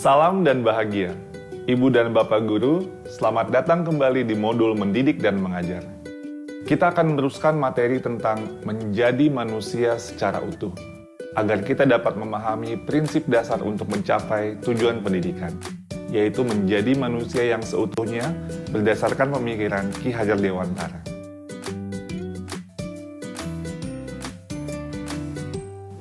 Salam dan bahagia. Ibu dan Bapak Guru, selamat datang kembali di modul Mendidik dan Mengajar. Kita akan meneruskan materi tentang menjadi manusia secara utuh, agar kita dapat memahami prinsip dasar untuk mencapai tujuan pendidikan, yaitu menjadi manusia yang seutuhnya berdasarkan pemikiran Ki Hajar Dewantara.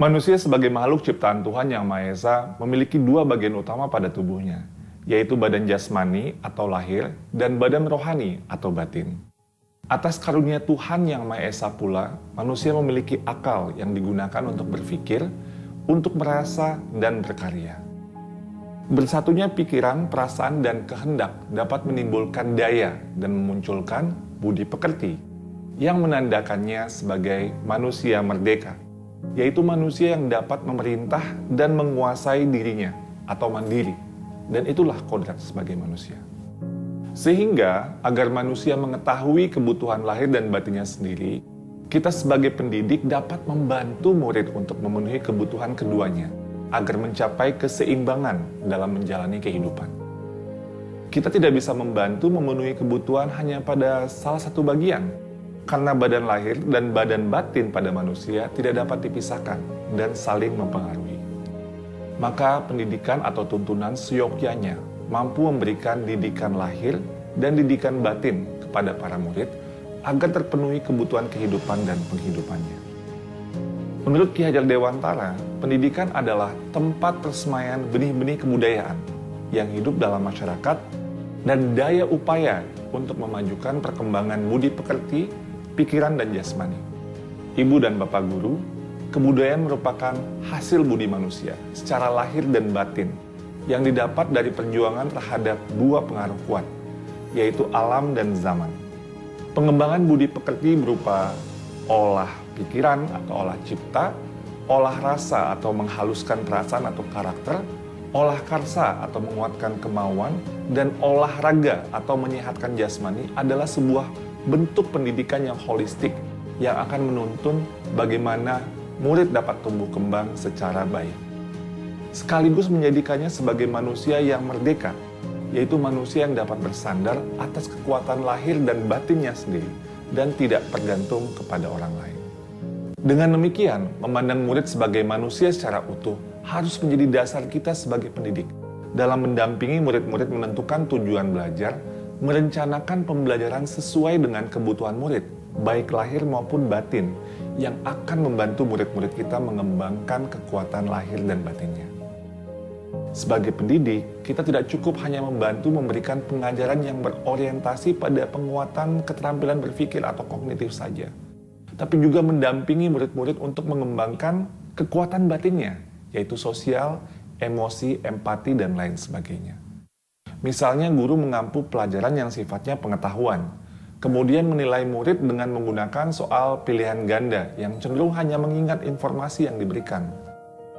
Manusia sebagai makhluk ciptaan Tuhan Yang Maha Esa memiliki dua bagian utama pada tubuhnya, yaitu badan jasmani atau lahir dan badan rohani atau batin. Atas karunia Tuhan Yang Maha Esa pula, manusia memiliki akal yang digunakan untuk berpikir, untuk merasa, dan berkarya. Bersatunya pikiran, perasaan, dan kehendak dapat menimbulkan daya dan memunculkan budi pekerti yang menandakannya sebagai manusia merdeka, yaitu manusia yang dapat memerintah dan menguasai dirinya atau mandiri, dan itulah kodrat sebagai manusia. Sehingga agar manusia mengetahui kebutuhan lahir dan batinnya sendiri, kita sebagai pendidik dapat membantu murid untuk memenuhi kebutuhan keduanya agar mencapai keseimbangan dalam menjalani kehidupan. Kita tidak bisa membantu memenuhi kebutuhan hanya pada salah satu bagian, karena badan lahir dan badan batin pada manusia tidak dapat dipisahkan dan saling mempengaruhi. Maka pendidikan atau tuntunan seyogyanya mampu memberikan didikan lahir dan didikan batin kepada para murid agar terpenuhi kebutuhan kehidupan dan penghidupannya. Menurut Ki Hajar Dewantara, pendidikan adalah tempat persemaian benih-benih kebudayaan yang hidup dalam masyarakat dan daya upaya untuk memajukan perkembangan budi pekerti, pikiran, dan jasmani. Ibu dan Bapak Guru, kebudayaan merupakan hasil budi manusia secara lahir dan batin yang didapat dari perjuangan terhadap dua pengaruh kuat, yaitu alam dan zaman. Pengembangan budi pekerti berupa olah pikiran atau olah cipta, olah rasa atau menghaluskan perasaan atau karakter, olah karsa atau menguatkan kemauan, dan olahraga atau menyehatkan jasmani adalah sebuah bentuk pendidikan yang holistik yang akan menuntun bagaimana murid dapat tumbuh kembang secara baik. Sekaligus menjadikannya sebagai manusia yang merdeka, yaitu manusia yang dapat bersandar atas kekuatan lahir dan batinnya sendiri dan tidak tergantung kepada orang lain. Dengan demikian, memandang murid sebagai manusia secara utuh harus menjadi dasar kita sebagai pendidik dalam mendampingi murid-murid menentukan tujuan belajar, merencanakan pembelajaran sesuai dengan kebutuhan murid, baik lahir maupun batin, yang akan membantu murid-murid kita mengembangkan kekuatan lahir dan batinnya. Sebagai pendidik, kita tidak cukup hanya membantu memberikan pengajaran yang berorientasi pada penguatan keterampilan berpikir atau kognitif saja, tapi juga mendampingi murid-murid untuk mengembangkan kekuatan batinnya, yaitu sosial, emosi, empati, dan lain sebagainya. Misalnya guru mengampu pelajaran yang sifatnya pengetahuan, kemudian menilai murid dengan menggunakan soal pilihan ganda yang cenderung hanya mengingat informasi yang diberikan.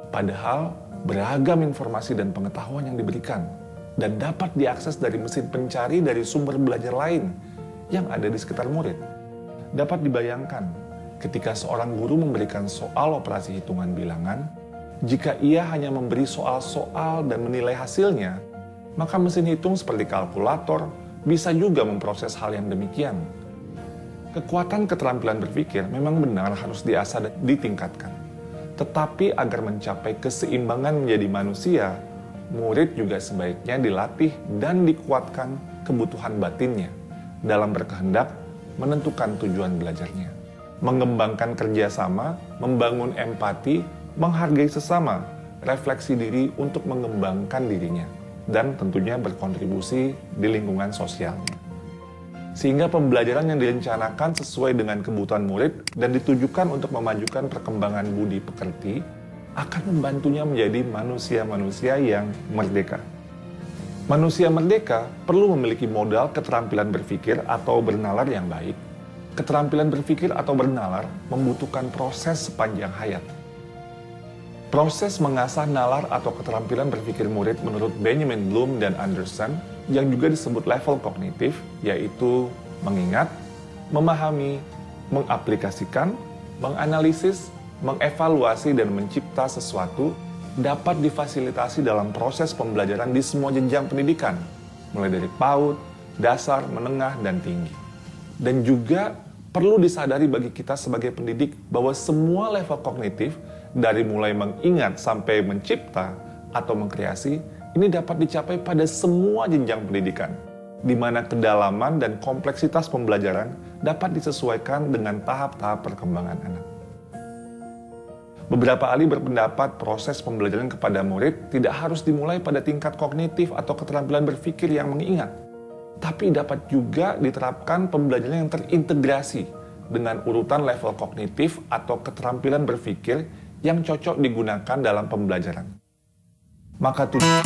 Padahal beragam informasi dan pengetahuan yang diberikan dan dapat diakses dari mesin pencari dari sumber belajar lain yang ada di sekitar murid. Dapat dibayangkan ketika seorang guru memberikan soal operasi hitungan bilangan, jika ia hanya memberi soal-soal dan menilai hasilnya, maka mesin hitung seperti kalkulator bisa juga memproses hal yang demikian. Kekuatan keterampilan berpikir memang benar harus diasah dan ditingkatkan. Tetapi agar mencapai keseimbangan menjadi manusia, murid juga sebaiknya dilatih dan dikuatkan kebutuhan batinnya dalam berkehendak menentukan tujuan belajarnya, mengembangkan kerjasama, membangun empati, menghargai sesama, refleksi diri untuk mengembangkan dirinya, dan tentunya berkontribusi di lingkungan sosialnya. Sehingga pembelajaran yang direncanakan sesuai dengan kebutuhan murid dan ditujukan untuk memajukan perkembangan budi pekerti akan membantunya menjadi manusia-manusia yang merdeka. Manusia merdeka perlu memiliki modal keterampilan berpikir atau bernalar yang baik. Keterampilan berpikir atau bernalar membutuhkan proses sepanjang hayat. Proses mengasah nalar atau keterampilan berpikir murid menurut Benjamin Bloom dan Anderson yang juga disebut level kognitif, yaitu mengingat, memahami, mengaplikasikan, menganalisis, mengevaluasi, dan mencipta sesuatu dapat difasilitasi dalam proses pembelajaran di semua jenjang pendidikan, mulai dari PAUD, dasar, menengah, dan tinggi. Dan juga perlu disadari bagi kita sebagai pendidik bahwa semua level kognitif, dari mulai mengingat sampai mencipta atau mengkreasi, ini dapat dicapai pada semua jenjang pendidikan, di mana kedalaman dan kompleksitas pembelajaran dapat disesuaikan dengan tahap-tahap perkembangan anak. Beberapa ahli berpendapat proses pembelajaran kepada murid tidak harus dimulai pada tingkat kognitif atau keterampilan berpikir yang mengingat, tapi dapat juga diterapkan pembelajaran yang terintegrasi dengan urutan level kognitif atau keterampilan berpikir yang cocok digunakan dalam pembelajaran. Maka tujuan